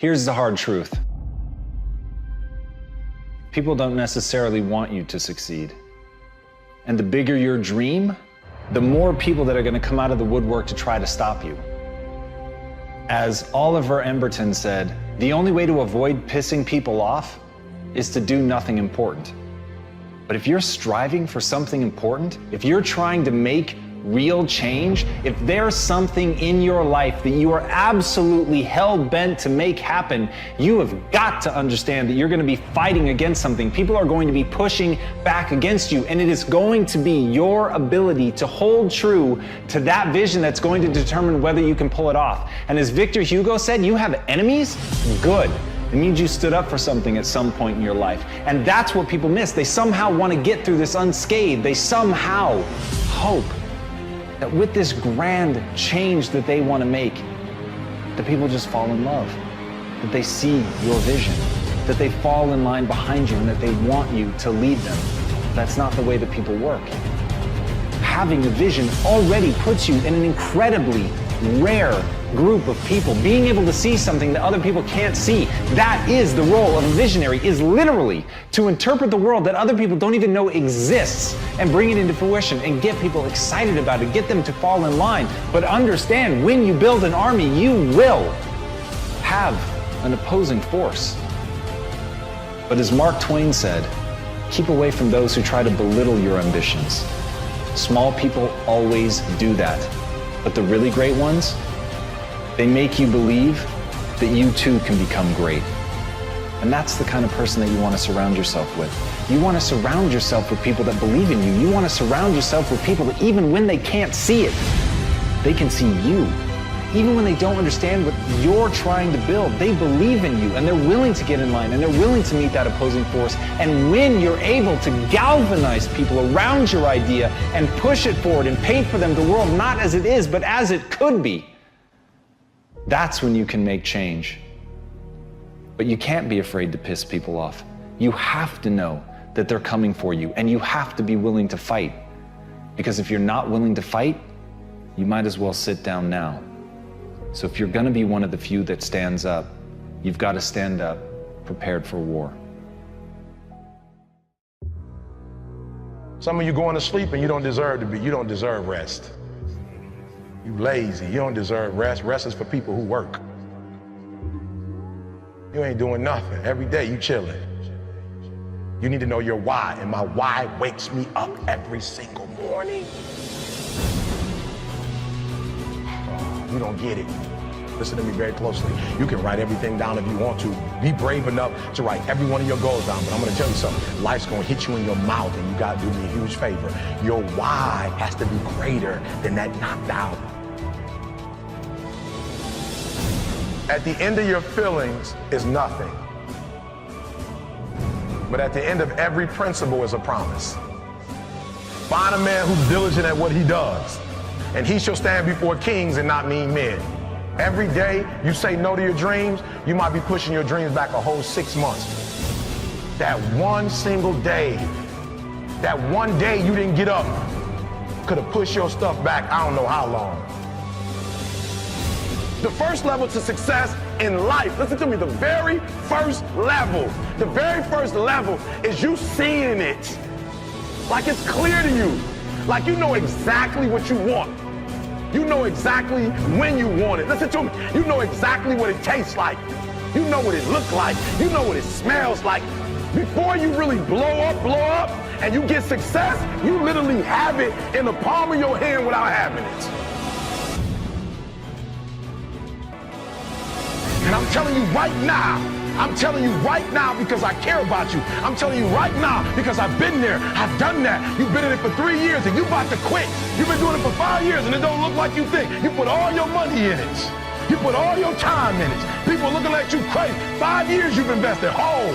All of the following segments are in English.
Here's the hard truth. People don't necessarily want you to succeed. And the bigger your dream, the more people that are going to come out of the woodwork to try to stop you. As Oliver Emberton said, the only way to avoid pissing people off is to do nothing important. But if you're striving for something important, if you're trying to make real change, if there's something in your life that you are absolutely hell-bent to make happen, you have got to understand that you're going to be fighting against something. People are going to be pushing back against you, and it is going to be your ability to hold true to that vision that's going to determine whether you can pull it off. And as Victor Hugo said, you have enemies? Good. It means you stood up for something at some point in your life. And that's what people miss. They somehow want to get through this unscathed. They somehow hope that with this grand change that they want to make, that people just fall in love, that they see your vision, that they fall in line behind you, and that they want you to lead them. That's not the way that people work. Having a vision already puts you in an incredibly rare group of people. Being able to see something that other people can't see, that is the role of a visionary, is literally to interpret the world that other people don't even know exists and bring it into fruition and get people excited about it, get them to fall in line. But understand, when you build an army, you will have an opposing force. But as Mark Twain said, keep away from those who try to belittle your ambitions. Small people always do that. But the really great ones, they make you believe that you too can become great. And that's the kind of person that you want to surround yourself with. You want to surround yourself with people that believe in you. You want to surround yourself with people that even when they can't see it, they can see you. Even when they don't understand what you're trying to build, they believe in you and they're willing to get in line and they're willing to meet that opposing force. And when you're able to galvanize people around your idea and push it forward and paint for them the world not as it is, but as it could be, that's when you can make change. But you can't be afraid to piss people off. You have to know that they're coming for you, and you have to be willing to fight. Because if you're not willing to fight, you might as well sit down now. So if you're going to be one of the few that stands up, you've got to stand up prepared for war. Some of you going to sleep and you don't deserve rest. You lazy, you don't deserve rest. Rest is for people who work. You ain't doing nothing. Every day you chilling. You need to know your why, and my why wakes me up every single morning. You don't get it. Listen to me very closely. You can write everything down if you want to. Be brave enough to write every one of your goals down, but I'm gonna tell you something. Life's gonna hit you in your mouth, and you gotta do me a huge favor. Your why has to be greater than that knocked out. At the end of your feelings is nothing. But at the end of every principle is a promise. Find a man who's diligent at what he does, and he shall stand before kings and not mean men. Every day you say no to your dreams, you might be pushing your dreams back a whole 6 months. That one single day, that one day you didn't get up, could have pushed your stuff back I don't know how long. The first level to success in life, listen to me, the very first level is you seeing it. Like it's clear to you. Like you know exactly what you want. You know exactly when you want it. Listen to me. You know exactly what it tastes like. You know what it looks like. You know what it smells like. Before you really blow up, and you get success, you literally have it in the palm of your hand without having it. And I'm telling you right now because I care about you. I'm telling you right now because I've been there, I've done that. You've been in it for 3 years and you about to quit. You've been doing it for 5 years and it don't look like you think. You put all your money in it. You put all your time in it. People are looking at you crazy. 5 years you've invested whole.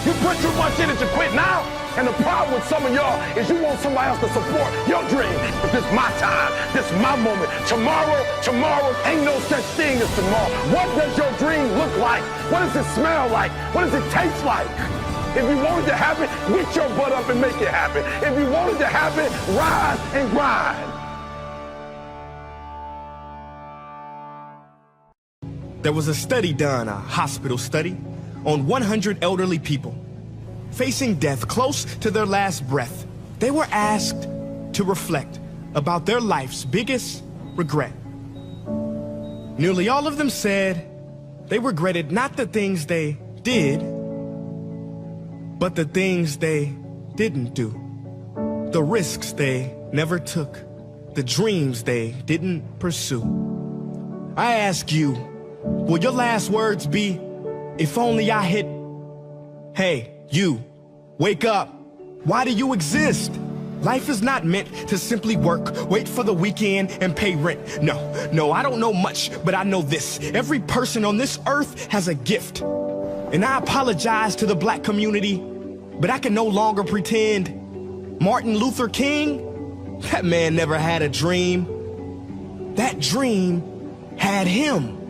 You put too much in it to quit now. And the problem with some of y'all is you want somebody else to support your dream. But this is my time. This is my moment. Tomorrow ain't no such thing as tomorrow. What does your dream look like? What does it smell like? What does it taste like? If you wanted to happen, get your butt up and make it happen. If you wanted to happen, rise and grind. There was a study done, a hospital study, on 100 elderly people facing death close to their last breath. They were asked to reflect about their life's biggest regret. Nearly all of them said they regretted not the things they did, but the things they didn't do. The risks they never took, the dreams they didn't pursue. I ask you, will your last words be, if only I hit, hey, you, wake up. Why do you exist? Life is not meant to simply work, wait for the weekend, and pay rent. No, I don't know much, but I know this. Every person on this earth has a gift. And I apologize to the black community, but I can no longer pretend. Martin Luther King, that man never had a dream. That dream had him.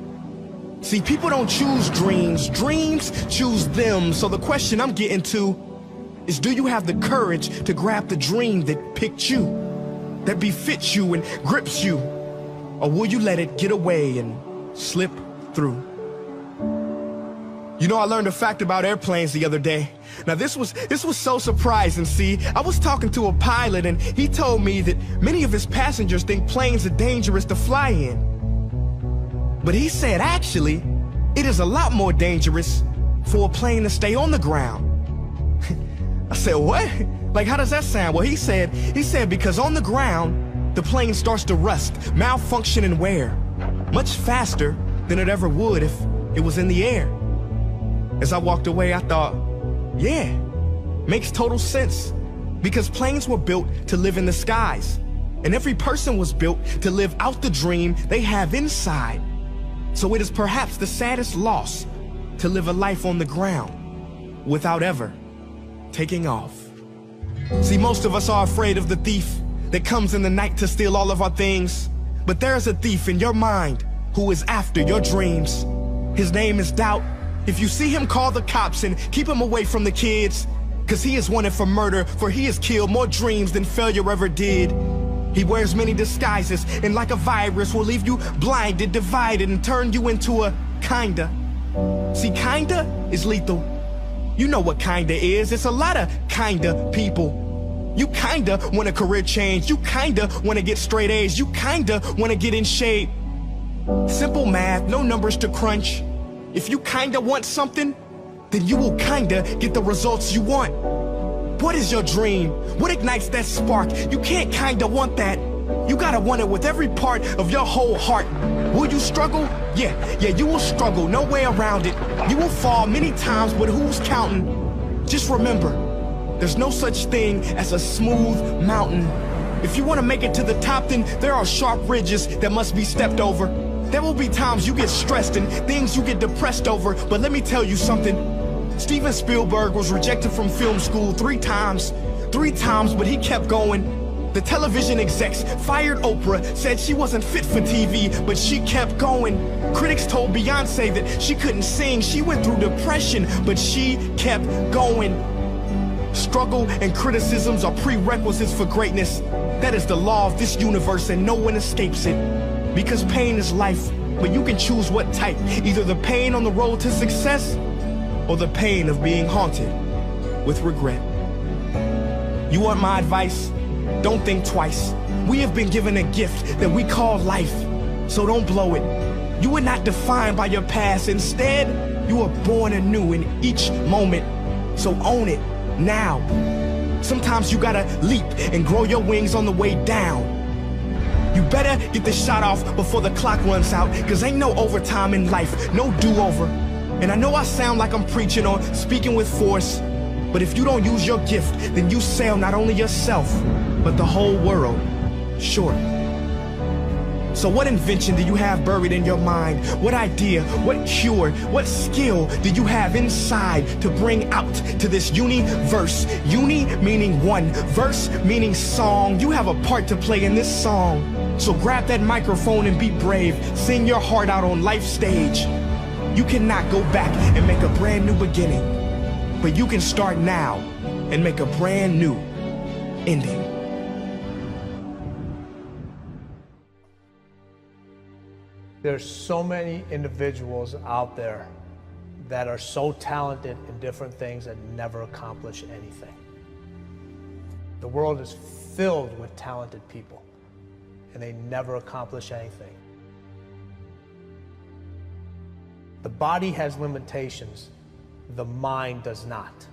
See, people don't choose dreams. Dreams choose them. So the question I'm getting to is, do you have the courage to grab the dream that picked you, that befits you and grips you? Or will you let it get away and slip through? You know, I learned a fact about airplanes the other day. Now, this was so surprising, see. I was talking to a pilot, and he told me that many of his passengers think planes are dangerous to fly in. But he said, actually, it is a lot more dangerous for a plane to stay on the ground. I said, what? Like, how does that sound? Well, he said, because on the ground, the plane starts to rust, malfunction, and wear much faster than it ever would if it was in the air. As I walked away, I thought, yeah, makes total sense. Because planes were built to live in the skies, and every person was built to live out the dream they have inside. So it is perhaps the saddest loss to live a life on the ground without ever taking off. See, most of us are afraid of the thief that comes in the night to steal all of our things. But there is a thief in your mind who is after your dreams. His name is doubt. If you see him, call the cops and keep him away from the kids, 'cause he is wanted for murder, for he has killed more dreams than failure ever did. He wears many disguises, and like a virus will leave you blinded, divided, and turn you into a kinda. See, kinda is lethal. You know what kinda is. It's a lot of kinda people. You kinda want a career change. You kinda want to get straight A's. You kinda want to get in shape. Simple math, no numbers to crunch. If you kinda want something, then you will kinda get the results you want. What is your dream? What ignites that spark? You can't kinda want that. You gotta want it with every part of your whole heart. Will you struggle? Yeah, you will struggle, no way around it. You will fall many times, but who's counting? Just remember, there's no such thing as a smooth mountain. If you wanna make it to the top, then there are sharp ridges that must be stepped over. There will be times you get stressed and things you get depressed over, but let me tell you something. Steven Spielberg was rejected from film school 3 times, but he kept going. The television execs fired Oprah, said she wasn't fit for TV, but she kept going. Critics told Beyonce that she couldn't sing, she went through depression, but she kept going. Struggle and criticisms are prerequisites for greatness. That is the law of this universe, and no one escapes it. Because pain is life, but you can choose what type. Either the pain on the road to success, or the pain of being haunted with regret. You want my advice? Don't think twice. We have been given a gift that we call life, so don't blow it. You are not defined by your past. Instead, you are born anew in each moment, so own it now. Sometimes you gotta leap and grow your wings on the way down. You better get the shot off before the clock runs out, 'cause ain't no overtime in life, no do-over. And I know I sound like I'm preaching or speaking with force, but if you don't use your gift, then you sell not only yourself, but the whole world short. So what invention do you have buried in your mind? What idea, what cure, what skill do you have inside to bring out to this universe? Uni meaning one, verse meaning song. You have a part to play in this song. So grab that microphone and be brave. Sing your heart out on life's stage. You cannot go back and make a brand new beginning, but you can start now and make a brand new ending. There's so many individuals out there that are so talented in different things that never accomplish anything. The world is filled with talented people, and they never accomplish anything. The body has limitations, the mind does not.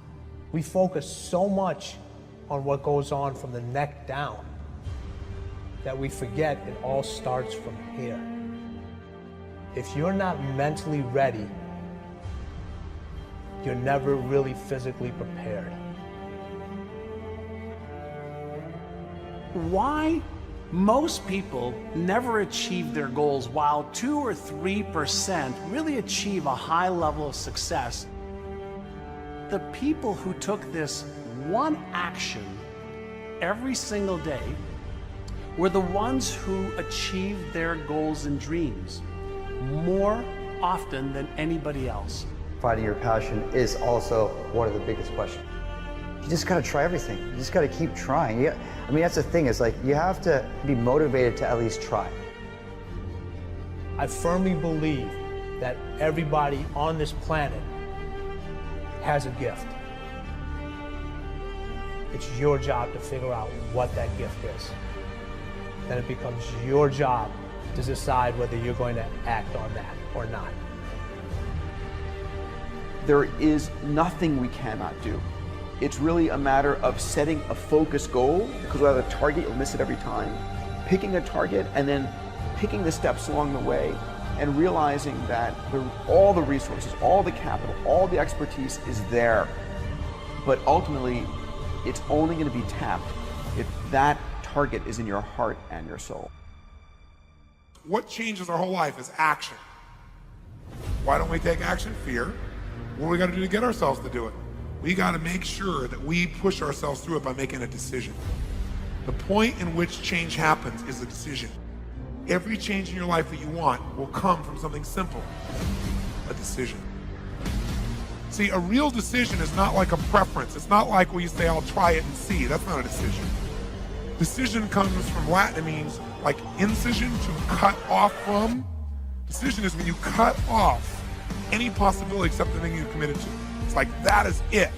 We focus so much on what goes on from the neck down that we forget it all starts from here. If you're not mentally ready, you're never really physically prepared. Why most people never achieve their goals, while 2 or 3% really achieve a high level of success? The people who took this one action every single day were the ones who achieved their goals and dreams more often than anybody else. Finding your passion is also one of the biggest questions. You just gotta try everything. You just gotta keep trying. I mean, that's the thing, is like, you have to be motivated to at least try. I firmly believe that everybody on this planet has a gift. It's your job to figure out what that gift is. Then it becomes your job to decide whether you're going to act on that or not. There is nothing we cannot do. It's really a matter of setting a focused goal, because without a target, you'll miss it every time. Picking a target and then picking the steps along the way, and realizing that all the resources, all the capital, all the expertise is there. But ultimately, it's only going to be tapped if that target is in your heart and your soul. What changes our whole life is action. Why don't we take action? Fear. What do we got to do to get ourselves to do it? We got to make sure that we push ourselves through it by making a decision. The point in which change happens is a decision. Every change in your life that you want will come from something simple, a decision. See, a real decision is not like a preference. It's not like where you say, I'll try it and see. That's not a decision. Decision comes from Latin. It means like incision, to cut off from. Decision is when you cut off any possibility except the thing you committed to. It's like, that is it.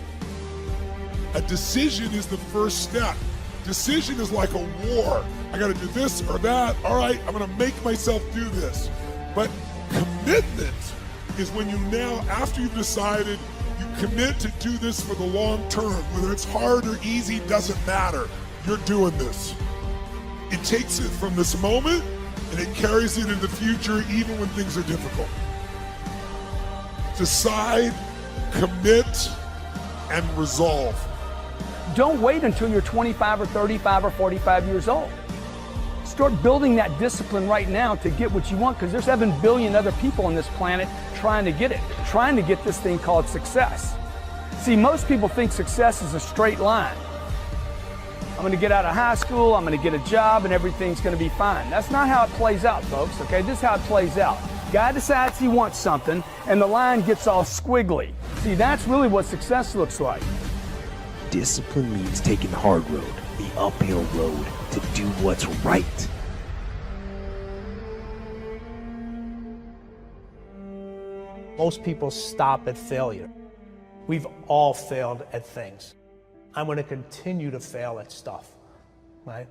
A decision is the first step. Decision is like a war. I gotta do this or that. All right, I'm gonna make myself do this. But commitment is when you now, after you've decided, you commit to do this for the long term. Whether it's hard or easy, doesn't matter. You're doing this. It takes it from this moment and it carries it into the future even when things are difficult. Decide, commit, and resolve. Don't wait until you're 25 or 35 or 45 years old. Start building that discipline right now to get what you want, because there's 7 billion other people on this planet trying to get it, trying to get this thing called success. See, most people think success is a straight line. I'm going to get out of high school, I'm going to get a job, and everything's going to be fine. That's not how it plays out, folks, okay? This is how it plays out. Guy decides he wants something, and the line gets all squiggly. See, that's really what success looks like. Discipline means taking the hard road, the uphill road, to do what's right. Most people stop at failure. We've all failed at things. I'm going to continue to fail at stuff, right?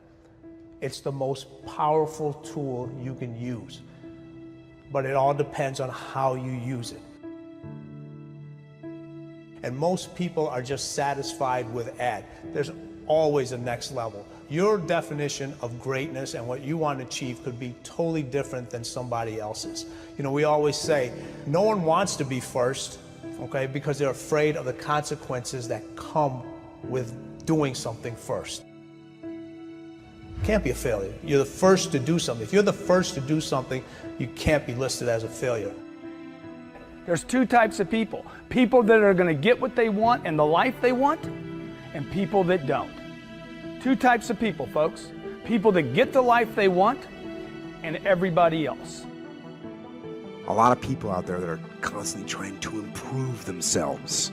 It's the most powerful tool you can use, but it all depends on how you use it. And most people are just satisfied with at. There's always a next level. Your definition of greatness and what you want to achieve could be totally different than somebody else's. You know, we always say, no one wants to be first, okay, because they're afraid of the consequences that come with doing something first. Can't be a failure. You're the first to do something. If you're the first to do something, you can't be listed as a failure. There's 2 types of people. People that are going to get what they want and the life they want, and people that don't. 2 types of people, folks. People that get the life they want, and everybody else. A lot of people out there that are constantly trying to improve themselves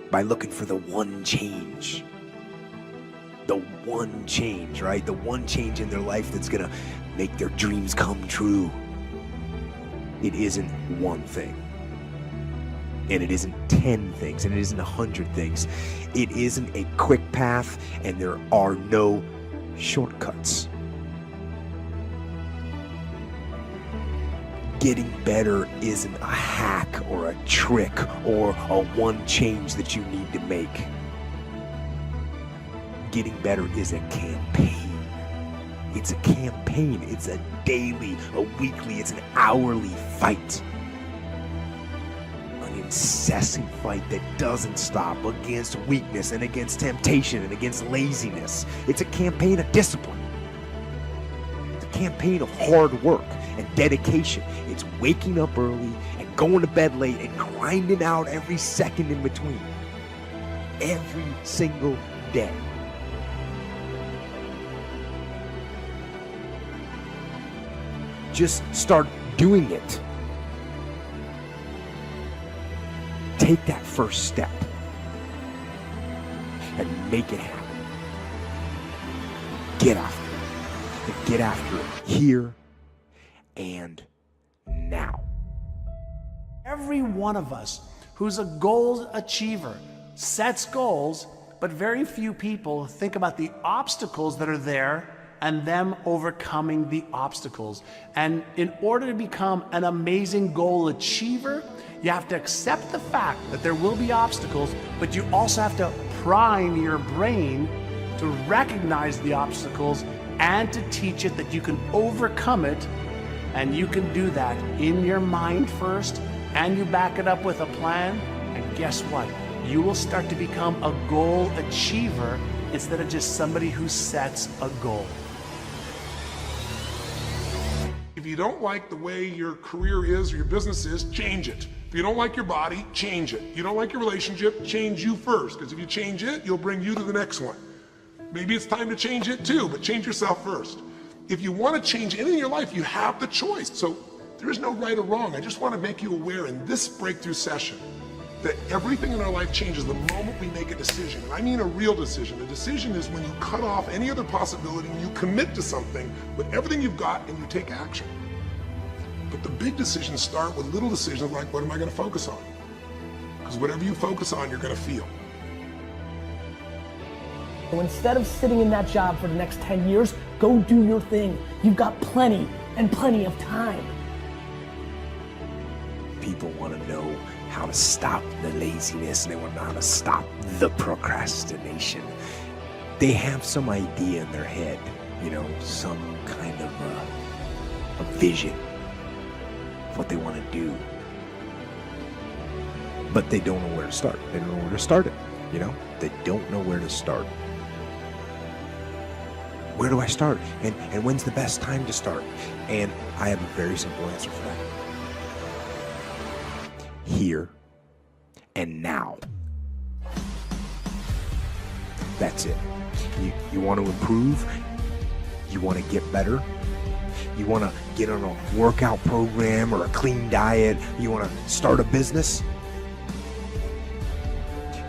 by looking for the one change. The one change, right? The one change in their life that's gonna make their dreams come true. It isn't one thing. And it isn't 10 things, and it isn't 100 things. It isn't a quick path, and there are no shortcuts. Getting better isn't a hack or a trick or a one change that you need to make. Getting better is a campaign. It's a campaign. It's a daily, a weekly, it's an hourly fight. An incessant fight that doesn't stop against weakness and against temptation and against laziness. It's a campaign of discipline. It's a campaign of hard work and dedication. It's waking up early and going to bed late and grinding out every second in between. Every single day. Just start doing it. Take that first step and make it happen. Get after it. And get after it here and now. Every one of us who's a goal achiever sets goals, but very few people think about the obstacles that are there and them overcoming the obstacles. And in order to become an amazing goal achiever, you have to accept the fact that there will be obstacles, but you also have to prime your brain to recognize the obstacles and to teach it that you can overcome it. And you can do that in your mind first, and you back it up with a plan. And guess what? You will start to become a goal achiever instead of just somebody who sets a goal. If you don't like the way your career is or your business is, change it. If you don't like your body, change it. You don't like your relationship, change you first. Because if you change it, you'll bring you to the next one. Maybe it's time to change it too, but change yourself first. If you want to change anything in your life, you have the choice. So there is no right or wrong. I just want to make you aware in this breakthrough session that everything in our life changes the moment we make a decision. And I mean a real decision. A decision is when you cut off any other possibility and you commit to something with everything you've got and you take action. But the big decisions start with little decisions like, what am I going to focus on? Because whatever you focus on, you're going to feel. So instead of sitting in that job for the next 10 years, go do your thing. You've got plenty and plenty of time. People want to know how to stop the laziness, and they want to know how to stop the procrastination. They have some idea in their head, some kind of a vision of what they want to do. But they don't know where to start. They don't know where to start it, They don't know where to start. Where do I start? And when's the best time to start? And I have a very simple answer for that. Here and now. That's it. You want to improve? You want to get better? You want to get on a workout program or a clean diet? You want to start a business?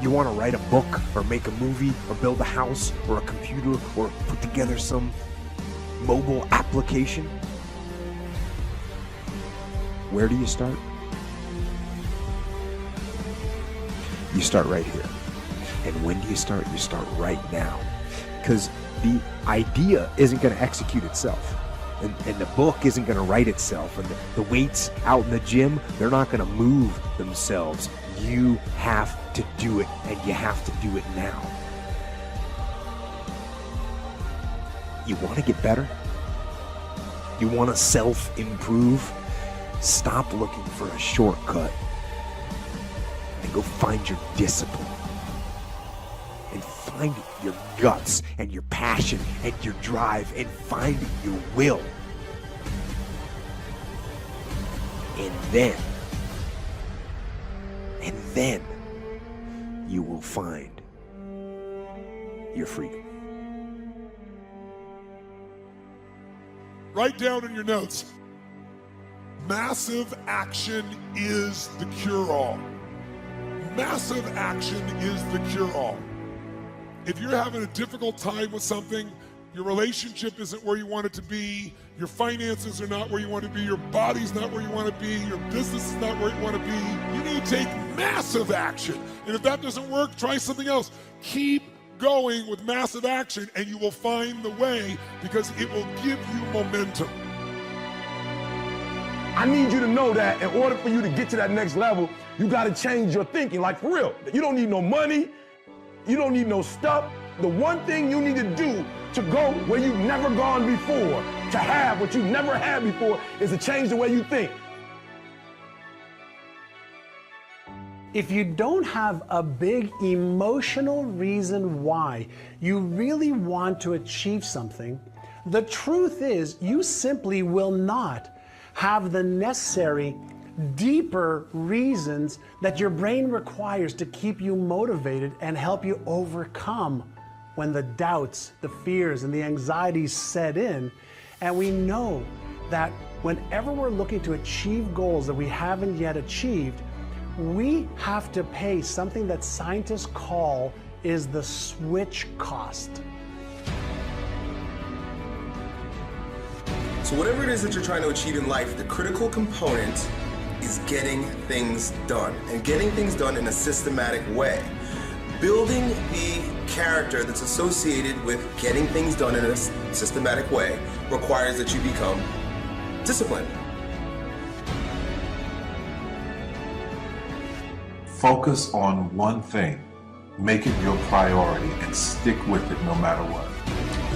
You want to write a book or make a movie or build a house or a computer or put together some mobile application? Where do you start? You start right here. And when do you start? You start right now. Because the idea isn't going to execute itself. And the book isn't going to write itself. And the weights out in the gym, they're not going to move themselves. You have to do it, and you have to do it now. You want to get better? You want to self-improve? Stop looking for a shortcut and go find your discipline. And find your guts and your passion and your drive and find your will. And then you will find your freedom. Write down in your notes, massive action is the cure-all. Massive action is the cure-all. If you're having a difficult time with something, your relationship isn't where you want it to be, your finances are not where you want to be, your body's not where you want to be, your business is not where you want to be, you need to take massive action. And if that doesn't work, try something else. Keep going with massive action and you will find the way, because it will give you momentum. I need you to know that in order for you to get to that next level, you got to change your thinking, like for real. You don't need no money. You don't need no stuff. The one thing you need to do to go where you've never gone before, to have what you've never had before, is to change the way you think. If you don't have a big emotional reason why you really want to achieve something, the truth is you simply will not have the necessary deeper reasons that your brain requires to keep you motivated and help you overcome when the doubts, the fears, and the anxieties set in. And we know that whenever we're looking to achieve goals that we haven't yet achieved, we have to pay something that scientists call is the switch cost. So whatever it is that you're trying to achieve in life, the critical component is getting things done, and getting things done in a systematic way. Building the character that's associated with getting things done in a systematic way requires that you become disciplined. Focus on one thing, make it your priority, and stick with it no matter what.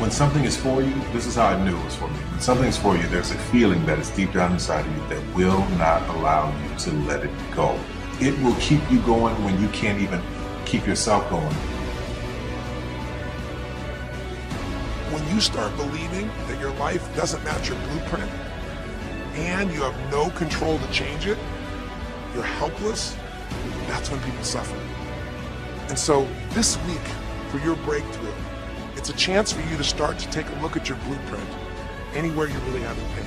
When something is for you, this is how I knew it was for me. When something's for you, there's a feeling that is deep down inside of you that will not allow you to let it go. It will keep you going when you can't even keep yourself going. When you start believing that your life doesn't match your blueprint and you have no control to change it, you're helpless, that's when people suffer. And so this week, for your breakthrough, it's a chance for you to start to take a look at your blueprint anywhere you really haven't been.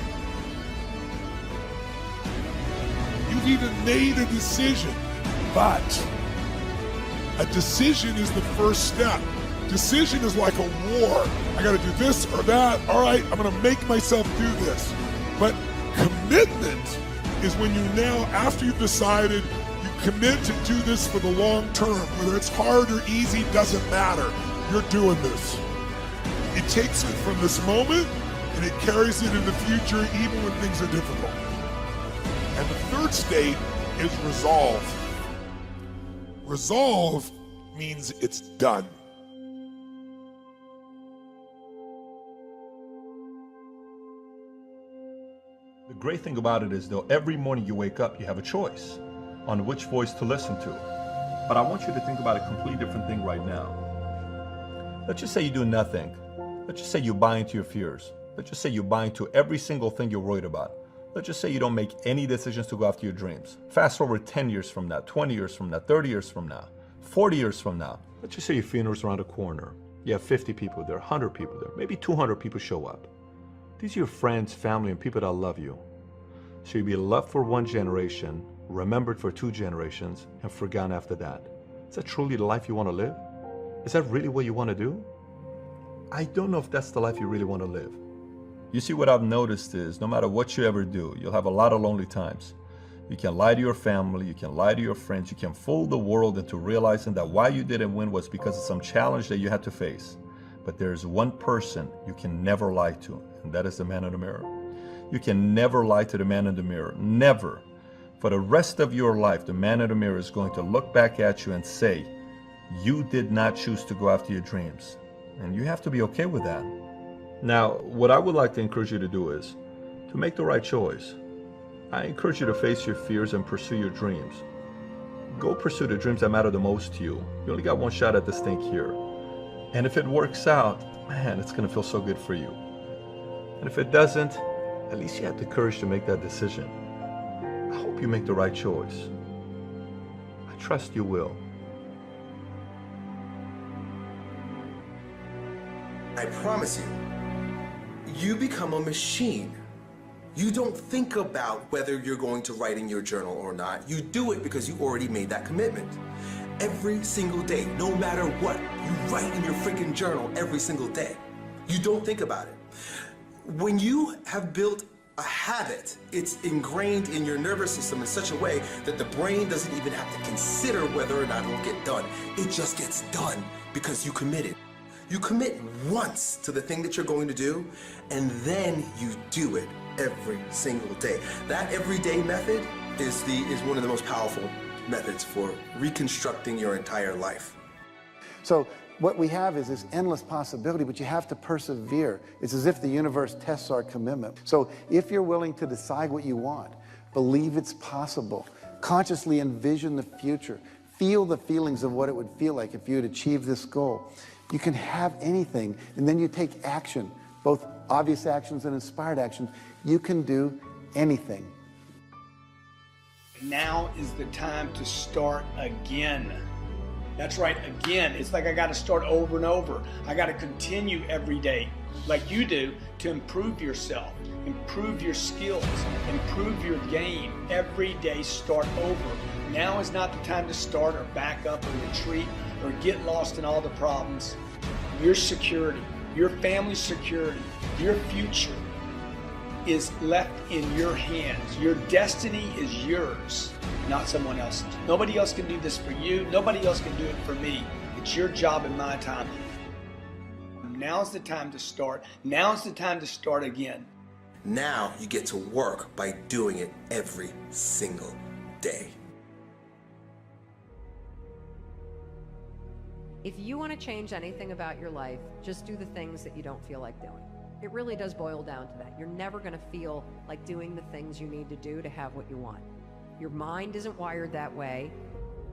You've even made a decision, but a decision is the first step. Decision is like a war. I gotta do this or that. All right, I'm gonna make myself do this. But commitment is when you now, after you've decided, you commit to do this for the long term. Whether it's hard or easy, doesn't matter. You're doing this. It takes it from this moment and it carries it in the future even when things are difficult. And the third state is resolve. Resolve means it's done. The great thing about it is, though, every morning you wake up, you have a choice on which voice to listen to. But I want you to think about a completely different thing right now. Let's just say you do nothing. Let's just say you buy into your fears. Let's just say you buy into every single thing you're worried about. Let's just say you don't make any decisions to go after your dreams. Fast forward 10 years from now, 20 years from now, 30 years from now, 40 years from now. Let's just say your funeral's around the corner. You have 50 people there, 100 people there, maybe 200 people show up. These are your friends, family, and people that love you. So you'll be loved for one generation, remembered for 2 generations, and forgotten after that. Is that truly the life you want to live? Is that really what you want to do? I don't know if that's the life you really want to live. You see, what I've noticed is no matter what you ever do, you'll have a lot of lonely times. You can lie to your family, you can lie to your friends, you can fool the world into realizing that why you didn't win was because of some challenge that you had to face. But there's one person you can never lie to, and that is the man in the mirror. You can never lie to the man in the mirror, never. For the rest of your life, the man in the mirror is going to look back at you and say, you did not choose to go after your dreams. And you have to be okay with that. Now, what I would like to encourage you to do is to make the right choice. I encourage you to face your fears and pursue your dreams. Go pursue the dreams that matter the most to you. You only got one shot at this thing here. And if it works out, man, it's gonna feel so good for you. And if it doesn't, at least you have the courage to make that decision. I hope you make the right choice. I trust you will. I promise you, you become a machine. You don't think about whether you're going to write in your journal or not. You do it because you already made that commitment. Every single day, no matter what, you write in your freaking journal every single day. You don't think about it. When you have built a habit, it's ingrained in your nervous system in such a way that the brain doesn't even have to consider whether or not it will get done. It just gets done because you committed. You commit once to the thing that you're going to do, and then you do it every single day. That everyday method is one of the most powerful methods for reconstructing your entire life. So what we have is this endless possibility, but you have to persevere. It's as if the universe tests our commitment. So if you're willing to decide what you want, believe it's possible, consciously envision the future, feel the feelings of what it would feel like if you had achieved this goal, you can have anything, and then you take action, both obvious actions and inspired actions. You can do anything. Now is the time to start again. That's right, again. It's like I got to start over and over. I got to continue every day, like you do, to improve yourself, improve your skills, improve your game. Every day, start over. Now is not the time to start or back up or retreat or get lost in all the problems. Your security, your family's security, your future is left in your hands. Your destiny is yours, not someone else's. Nobody else can do this for you. Nobody else can do it for me. It's your job and my time. Now's the time to start. Now's the time to start again. Now you get to work by doing it every single day. If you want to change anything about your life, just do the things that you don't feel like doing. It really does boil down to that. You're never going to feel like doing the things you need to do to have what you want. Your mind isn't wired that way.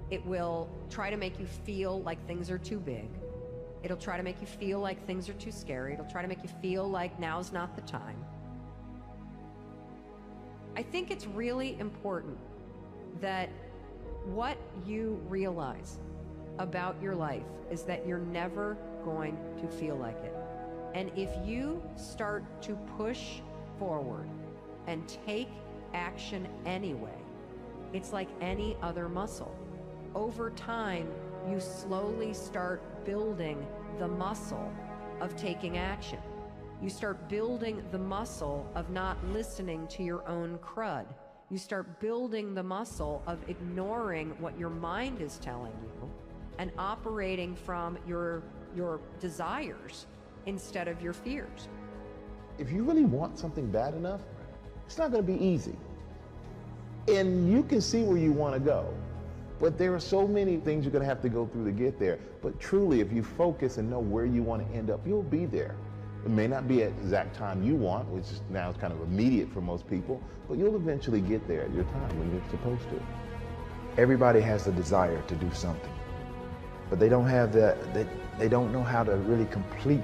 It will try to make you feel like things are too big. It'll try to make you feel like things are too scary. It'll try to make you feel like now's not the time. I think it's really important that what you realize about your life is that you're never going to feel like it. And if you start to push forward and take action anyway, it's like any other muscle. Over time, you slowly start building the muscle of taking action. You start building the muscle of not listening to your own crud. You start building the muscle of ignoring what your mind is telling you and operating from your desires instead of your fears. If you really want something bad enough, it's not going to be easy. And you can see where you want to go. But there are so many things you're going to have to go through to get there. But truly, if you focus and know where you want to end up, you'll be there. It may not be at the exact time you want, which is now kind of immediate for most people, but you'll eventually get there at your time when you're supposed to. Everybody has a desire to do something, but they don't have they don't know how to really complete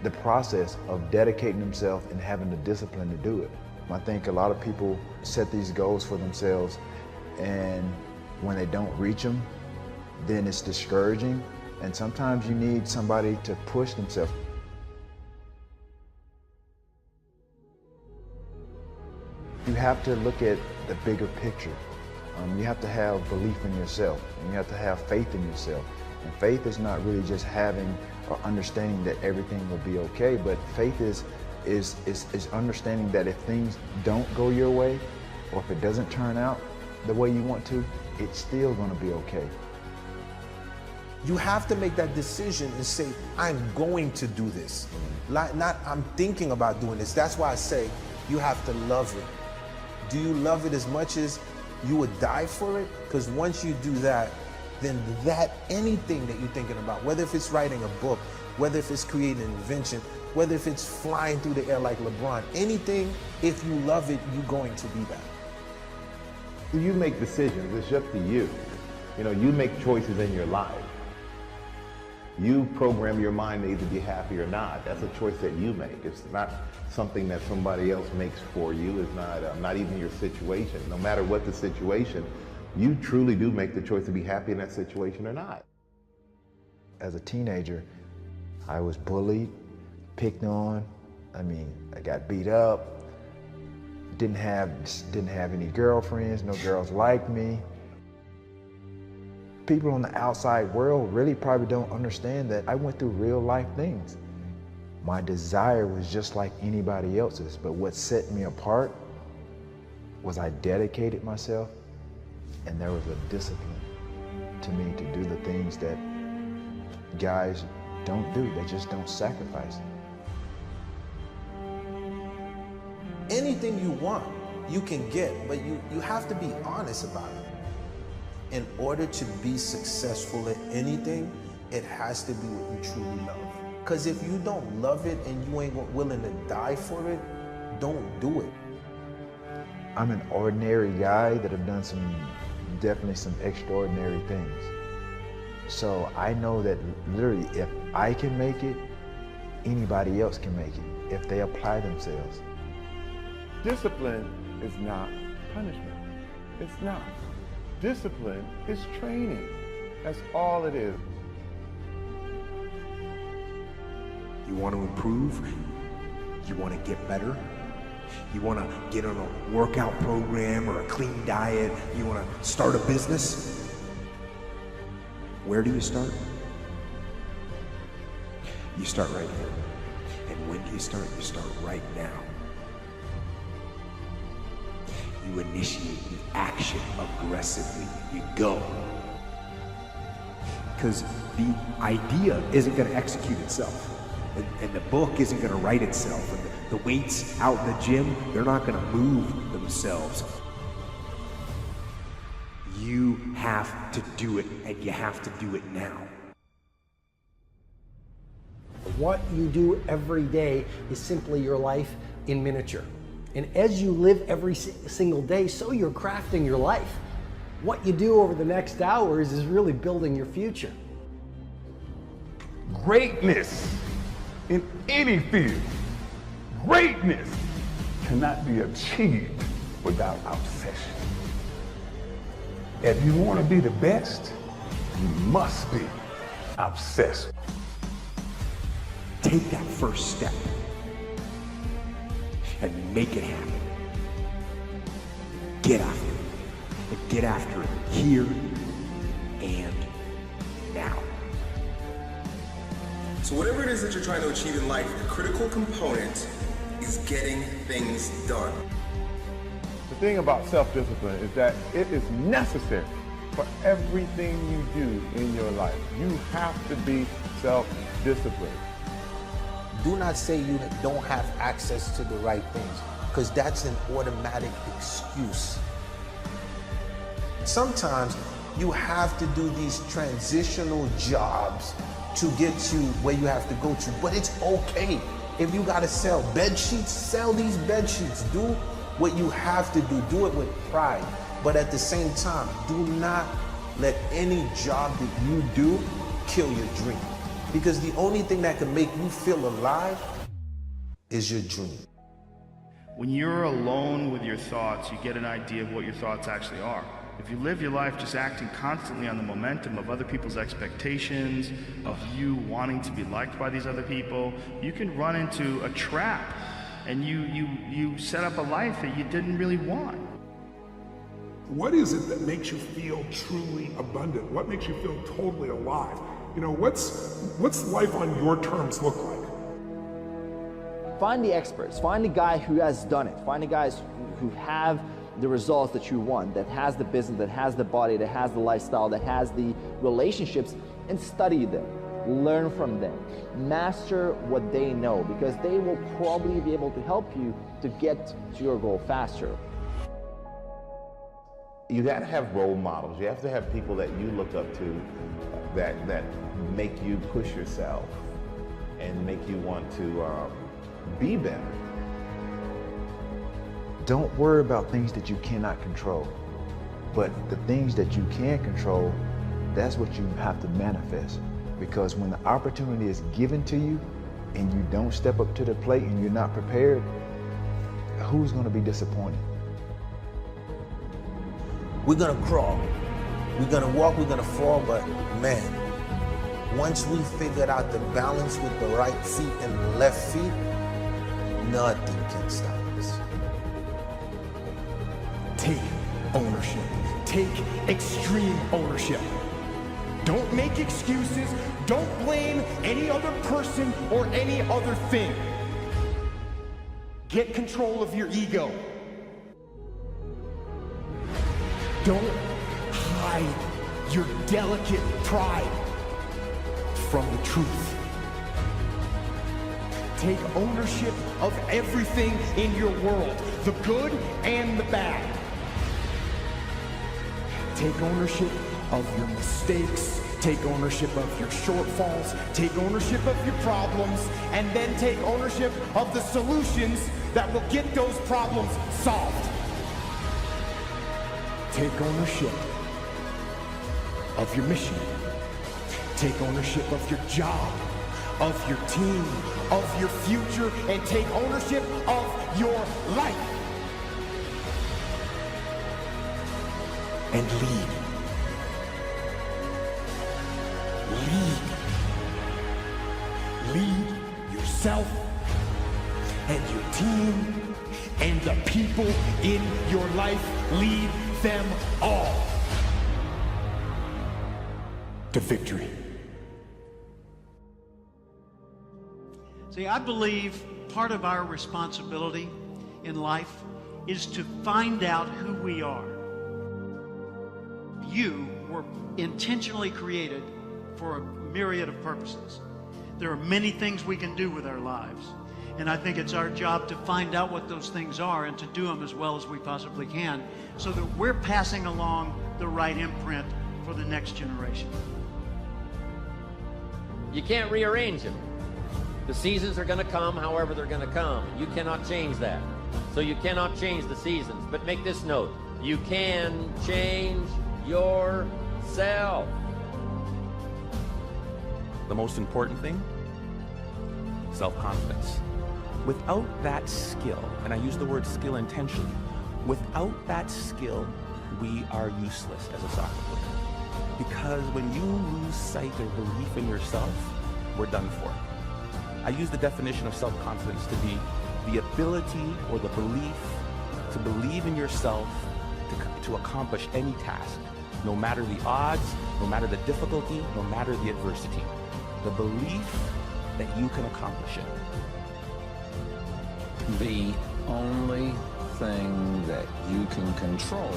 the process of dedicating themselves and having the discipline to do it. I think a lot of people set these goals for themselves, and when they don't reach them, then it's discouraging, and sometimes you need somebody to push themselves. You have to look at the bigger picture. You have to have belief in yourself, and you have to have faith in yourself. And faith is not really just having or understanding that everything will be okay, but faith is understanding that if things don't go your way, or if it doesn't turn out the way you want to, it's still going to be okay. You have to make that decision and say, I'm going to do this. Not I'm thinking about doing this. That's why I say you have to love it. Do you love it as much as you would die for it? Because once you do that, then anything that you're thinking about, whether if it's writing a book, whether if it's creating an invention, whether if it's flying through the air like LeBron, anything, if you love it, you're going to be that. You make decisions, it's up to you. You know, you make choices in your life. You program your mind to either be happy or not. That's a choice that you make. It's not something that somebody else makes for you. It's not even your situation. No matter what the situation, you truly do make the choice to be happy in that situation or not. As a teenager, I was bullied, picked on. I got beat up. Didn't have any girlfriends. No girls liked me. People on the outside world really probably don't understand that I went through real life things. My desire was just like anybody else's, but what set me apart was I dedicated myself, and there was a discipline to me to do the things that guys don't do. They just don't sacrifice. Anything you want, you can get, but you have to be honest about it. In order to be successful at anything, it has to be what you truly love. Because if you don't love it and you ain't willing to die for it, don't do it. I'm an ordinary guy that have done definitely some extraordinary things. So I know that literally if I can make it, anybody else can make it if they apply themselves. Discipline is not punishment. It's not. Discipline is training. That's all it is. You want to improve? You want to get better? You want to get on a workout program or a clean diet? You want to start a business? Where do you start? You start right here. And when do you start? You start right now. You initiate the action aggressively. You go. Because the idea isn't going to execute itself. And the book isn't going to write itself. And the weights out in the gym, they're not going to move themselves. You have to do it, and you have to do it now. What you do every day is simply your life in miniature. And as you live every single day, so you're crafting your life. What you do over the next hours is really building your future. Greatness in any field, greatness cannot be achieved without obsession. If you want to be the best, you must be obsessed. Take that first step and make it happen. Get after it. And get after it here and now. So whatever it is that you're trying to achieve in life, the critical component is getting things done. The thing about self-discipline is that it is necessary for everything you do in your life. You have to be self-disciplined. Do not say you don't have access to the right things, because that's an automatic excuse. Sometimes you have to do these transitional jobs to get you where you have to go to, but it's okay. If you gotta sell bed sheets, sell these bed sheets. Do what you have to do. Do it with pride. But at the same time, do not let any job that you do kill your dream. Because the only thing that can make you feel alive is your dream. When you're alone with your thoughts, you get an idea of what your thoughts actually are. If you live your life just acting constantly on the momentum of other people's expectations, of you wanting to be liked by these other people, you can run into a trap, and you set up a life that you didn't really want. What is it that makes you feel truly abundant? What makes you feel totally alive? You know, what's life on your terms look like? Find the experts, find the guy who has done it, find the guys who have the results that you want, that has the business, that has the body, that has the lifestyle, that has the relationships, and study them, learn from them, master what they know, because they will probably be able to help you to get to your goal faster. You got to have role models. You have to have people that you look up to that make you push yourself and make you want to be better. Don't worry about things that you cannot control, but the things that you can control, that's what you have to manifest. Because when the opportunity is given to you and you don't step up to the plate and you're not prepared, who's going to be disappointed? We're gonna crawl, we're gonna walk, we're gonna fall, but man, once we figured out the balance with the right feet and the left feet, nothing can stop us. Take ownership. Take extreme ownership. Don't make excuses. Don't blame any other person or any other thing. Get control of your ego. Don't hide your delicate pride from the truth. Take ownership of everything in your world, the good and the bad. Take ownership of your mistakes, take ownership of your shortfalls, take ownership of your problems, and then take ownership of the solutions that will get those problems solved. Take ownership of your mission. Take ownership of your job, of your team, of your future, and take ownership of your life. And lead. Lead yourself and your team and the people in your life. Lead them all to victory. See, I believe part of our responsibility in life is to find out who we are. You were intentionally created for a myriad of purposes. There are many things we can do with our lives, and I think it's our job to find out what those things are and to do them as well as we possibly can so that we're passing along the right imprint for the next generation. You can't rearrange them. The seasons are going to come however they're going to come. You cannot change that. So you cannot change the seasons. But make this note, you can change yourself. The most important thing, self-confidence. Without that skill, and I use the word skill intentionally, without that skill, we are useless as a soccer player. Because when you lose sight or belief in yourself, we're done for. I use the definition of self-confidence to be the ability or the belief to believe in yourself to accomplish any task, no matter the odds, no matter the difficulty, no matter the adversity. The belief that you can accomplish it. The only thing that you can control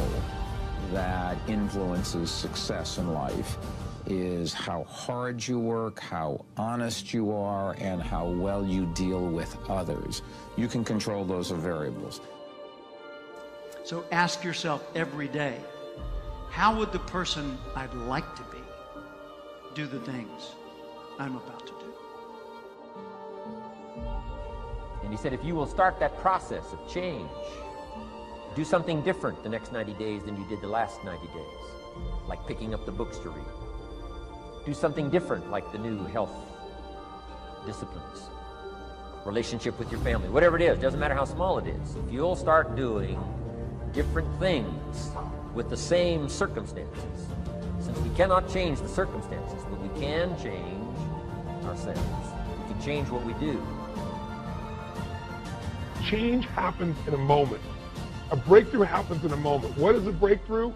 that influences success in life is how hard you work, how honest you are, and how well you deal with others. You can control those variables. So ask yourself every day, how would the person I'd like to be do the things I'm about to do? And he said, if you will start that process of change, do something different the next 90 days than you did the last 90 days, like picking up the books to read. Do something different, like the new health disciplines, relationship with your family, whatever it is, doesn't matter how small it is. If you'll start doing different things with the same circumstances, since we cannot change the circumstances, but we can change ourselves. We can change what we do. Change happens in a moment. A breakthrough happens in a moment. What is a breakthrough?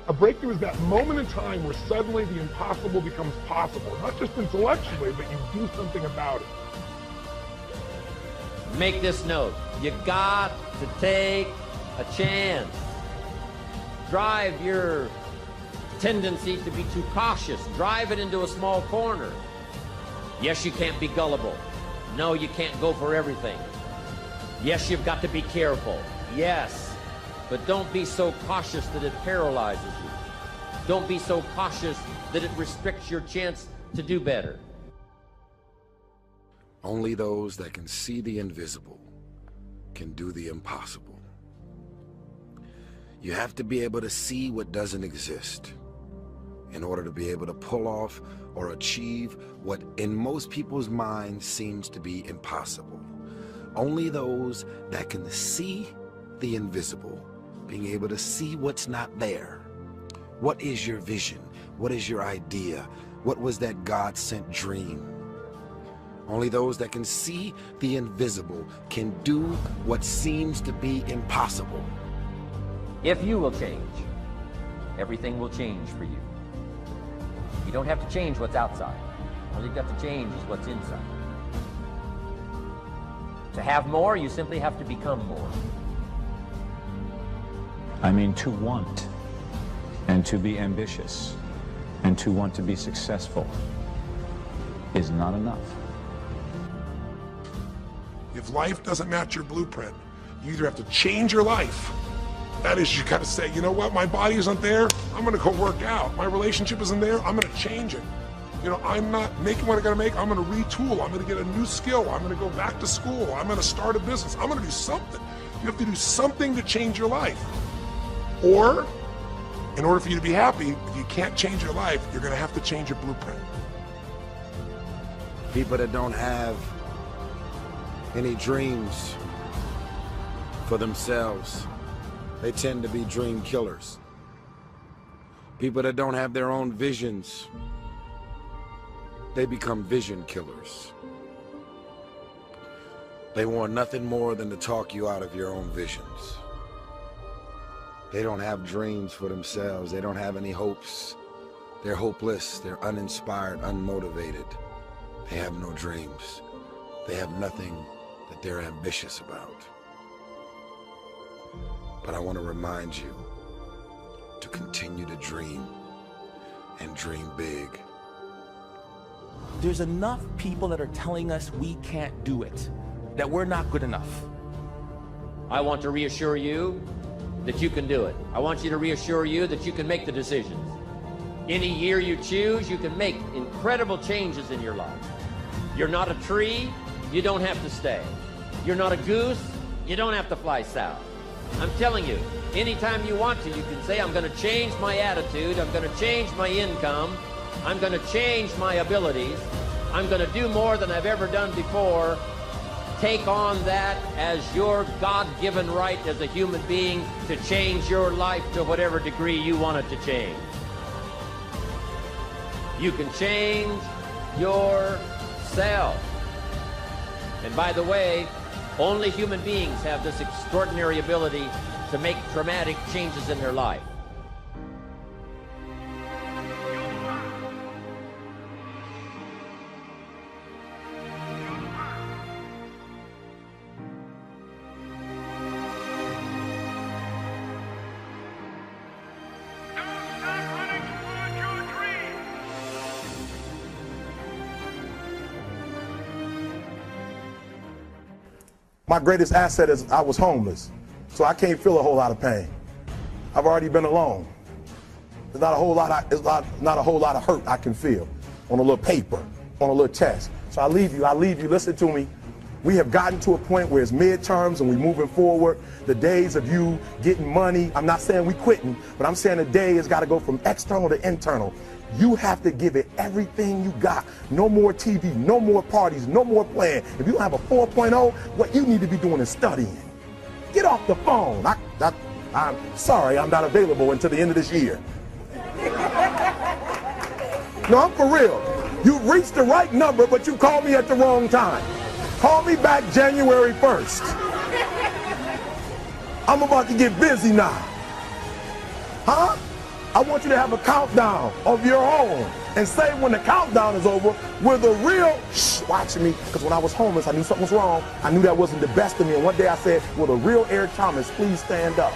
A breakthrough is that moment in time where suddenly the impossible becomes possible. Not just intellectually, but you do something about it. Make this note. You got to take a chance. Drive your tendency to be too cautious. Drive it into a small corner. Yes, you can't be gullible. No, you can't go for everything. Yes, you've got to be careful. Yes. But don't be so cautious that it paralyzes you. Don't be so cautious that it restricts your chance to do better. Only those that can see the invisible can do the impossible. You have to be able to see what doesn't exist in order to be able to pull off or achieve what in most people's minds seems to be impossible. Only those that can see the invisible, being able to see what's not there. What is your vision? What is your idea? What was that God-sent dream? Only those that can see the invisible can do what seems to be impossible. If you will change, everything will change for you. You don't have to change what's outside. All you've got to change is what's inside. To have more, you simply have to become more. I mean, to want and to be ambitious and to want to be successful is not enough. If life doesn't match your blueprint, you either have to change your life. That is, you gotta say, you know what, my body isn't there, I'm gonna go work out. My relationship isn't there, I'm gonna change it. You know, I'm not making what I gotta make, I'm gonna retool, I'm gonna get a new skill, I'm gonna go back to school, I'm gonna start a business, I'm gonna do something. You have to do something to change your life. Or, in order for you to be happy, if you can't change your life, you're gonna have to change your blueprint. People that don't have any dreams for themselves, they tend to be dream killers. People that don't have their own visions, they become vision killers. They want nothing more than to talk you out of your own visions. They don't have dreams for themselves. They don't have any hopes. They're hopeless. They're uninspired, unmotivated. They have no dreams. They have nothing that they're ambitious about. But I want to remind you to continue to dream and dream big. There's enough people that are telling us we can't do it, that we're not good enough. I want to reassure you that you can do it. I want you to reassure you that you can make the decisions. Any year you choose, you can make incredible changes in your life. You're not a tree, you don't have to stay. You're not a goose, you don't have to fly south. I'm telling you, anytime you want to, you can say, I'm going to change my attitude, I'm going to change my income, I'm going to change my abilities, I'm going to do more than I've ever done before. Take on that as your God-given right as a human being to change your life to whatever degree you want it to change. You can change yourself. And by the way, only human beings have this extraordinary ability to make dramatic changes in their life. My greatest asset is I was homeless, so I can't feel a whole lot of pain. I've already been alone. There's not a whole lot of hurt I can feel on a little paper, on a little test. So I leave you, listen to me. We have gotten to a point where it's midterms and we're moving forward. The days of you getting money, I'm not saying we quitting, but I'm saying the day has got to go from external to internal. You have to give it everything you got. No more TV, no more parties, no more playing. If you don't have a 4.0, what you need to be doing is studying. Get off the phone. I'm sorry, I'm not available until the end of this year. No, I'm for real. You reached the right number, but you called me at the wrong time. Call me back January 1st. I'm about to get busy now. Huh? I want you to have a countdown of your own and say when the countdown is over, we're the real, watch me, because when I was homeless, I knew something was wrong. I knew that wasn't the best of me. And one day I said, will the real Eric Thomas please stand up?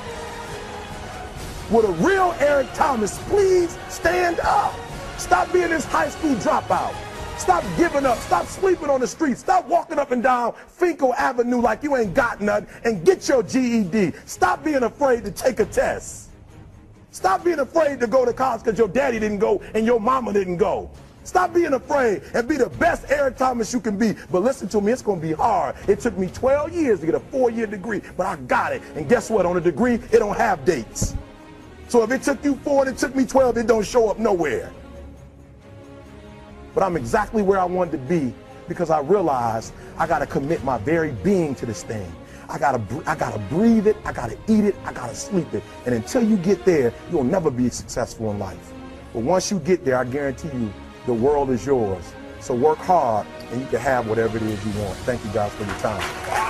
Will the real Eric Thomas please stand up? Stop being this high school dropout. Stop giving up. Stop sleeping on the streets. Stop walking up and down Finkel Avenue like you ain't got nothing and get your GED. Stop being afraid to take a test. Stop being afraid to go to college because your daddy didn't go and your mama didn't go. Stop being afraid and be the best Eric Thomas you can be. But listen to me, it's going to be hard. It took me 12 years to get a 4-year degree, but I got it. And guess what? On a degree, it don't have dates. So if it took you 4 and it took me 12, it don't show up nowhere. But I'm exactly where I wanted to be because I realized I got to commit my very being to this thing. I gotta breathe it, I gotta eat it, I gotta sleep it. And until you get there, you'll never be successful in life. But once you get there, I guarantee you, the world is yours. So work hard and you can have whatever it is you want. Thank you guys for your time.